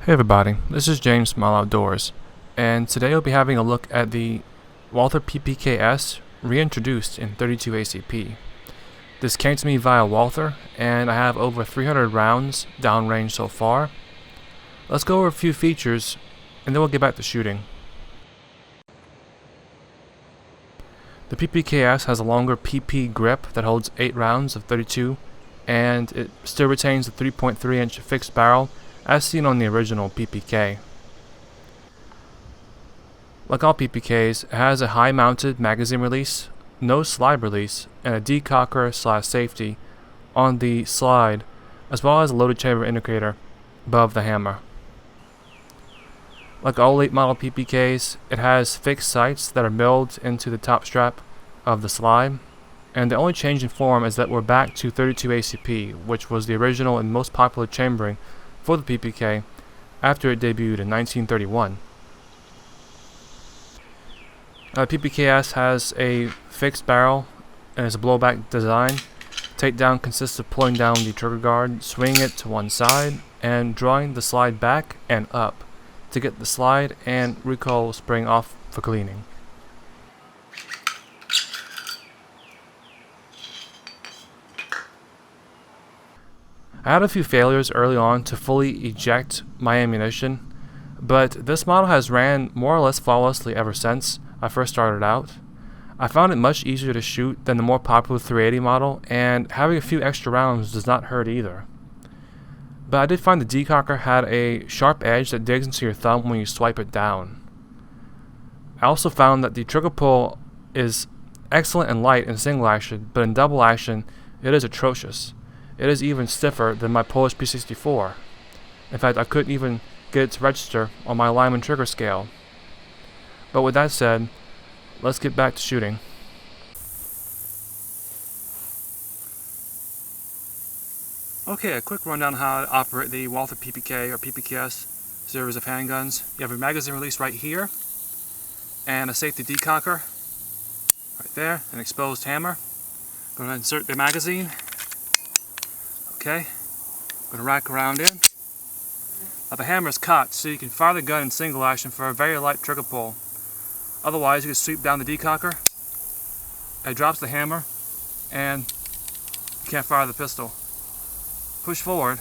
Hey everybody, this is James from All Outdoors, and today we'll be having a look at the Walther PPK reintroduced in 32 ACP. This came to me via Walther, and I have over 300 rounds downrange so far. Let's go over a few features, and then we'll get back to shooting. The PPK has a longer PP grip that holds 8 rounds of 32, and it still retains the 3.3-inch fixed barrel as seen on the original PPK. Like all PPKs, it has a high-mounted magazine release, no slide release, and a decocker/safety on the slide, as well as a loaded chamber indicator above the hammer. Like all late model PPKs, it has fixed sights that are milled into the top strap of the slide, and the only change in form is that we're back to 32 ACP, which was the original and most popular chambering for the PPK after it debuted in 1931. PPKS has a fixed barrel and is a blowback design. Takedown consists of pulling down the trigger guard, swinging it to one side, and drawing the slide back and up to get the slide and recoil spring off for cleaning. I had a few failures early on to fully eject my ammunition, but this model has ran more or less flawlessly ever since I first started out. I found it much easier to shoot than the more popular 380 model, and having a few extra rounds does not hurt either. But I did find the decocker had a sharp edge that digs into your thumb when you swipe it down. I also found that the trigger pull is excellent and light in single action, but in double action it is atrocious. It is even stiffer than my Polish P64. In fact, I couldn't even get it to register on my Lyman trigger scale. But with that said, let's get back to shooting. Okay, a quick rundown on how to operate the Walther PPK or PPKS series of handguns. You have a magazine release right here, and a safety decocker right there, an exposed hammer. Going to insert the magazine. Okay, I'm going to rack around in. Now the hammer is cocked so you can fire the gun in single action for a very light trigger pull. Otherwise you can sweep down the decocker, it drops the hammer, and you can't fire the pistol. Push forward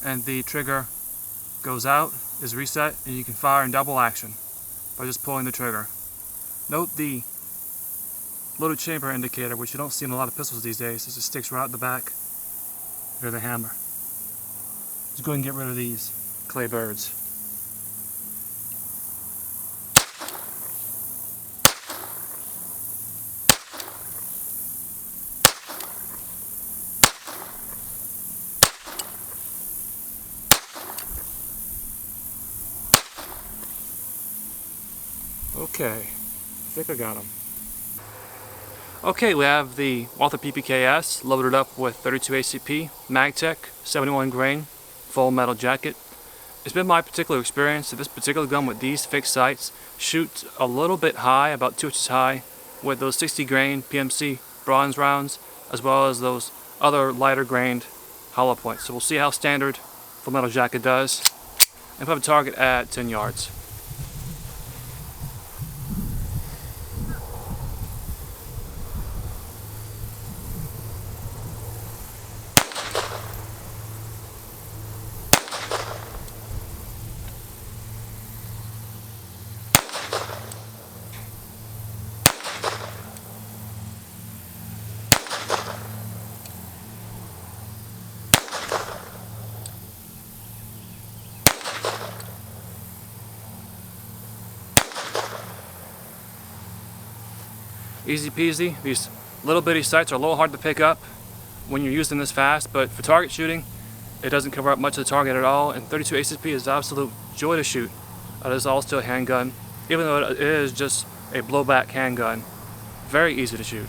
and the trigger goes out, is reset, and you can fire in double action by just pulling the trigger. Note the loaded chamber indicator, which you don't see in a lot of pistols these days. It just sticks right out the back of the hammer. Just go ahead and get rid of these clay birds. Okay, I think I got them. Okay, we have the Walther PPKS loaded up with 32 ACP, MagTech, 71 grain, full metal jacket. It's been my particular experience that this particular gun with these fixed sights shoots a little bit high, about 2 inches high, with those 60 grain PMC bronze rounds, as well as those other lighter grained hollow points. So we'll see how standard full metal jacket does, and put a target at 10 yards. Easy peasy. These little bitty sights are a little hard to pick up when you're using this fast, but for target shooting, it doesn't cover up much of the target at all, and 32 ACP is an absolute joy to shoot. It is all still a handgun, even though it is just a blowback handgun. Very easy to shoot.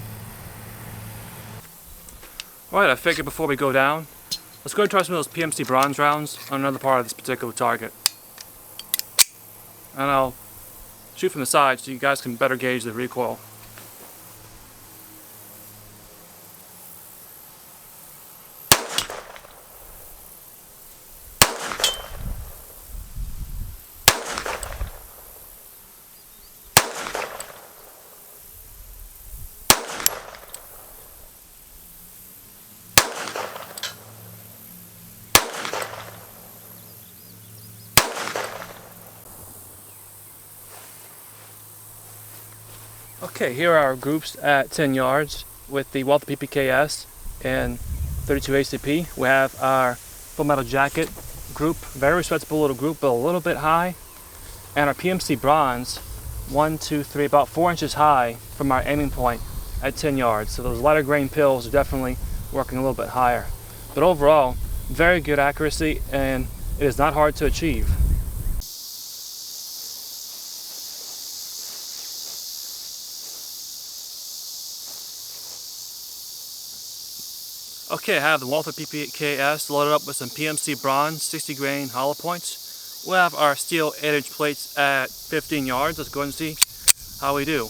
Alright, I figured before we go down, let's go and try some of those PMC bronze rounds on another part of this particular target. And I'll shoot from the side so you guys can better gauge the recoil. Okay, here are our groups at 10 yards with the Walther PPKS and 32 ACP. We have our full metal jacket group, very respectable little group, but a little bit high. And our PMC bronze, 1, 2, 3, about 4 inches high from our aiming point at 10 yards. So those lighter grain pills are definitely working a little bit higher. But overall, very good accuracy, and it is not hard to achieve. Okay, I have the Walther PPKS loaded up with some PMC bronze 60 grain hollow points. We'll have our steel 8-inch plates at 15 yards. Let's go ahead and see how we do.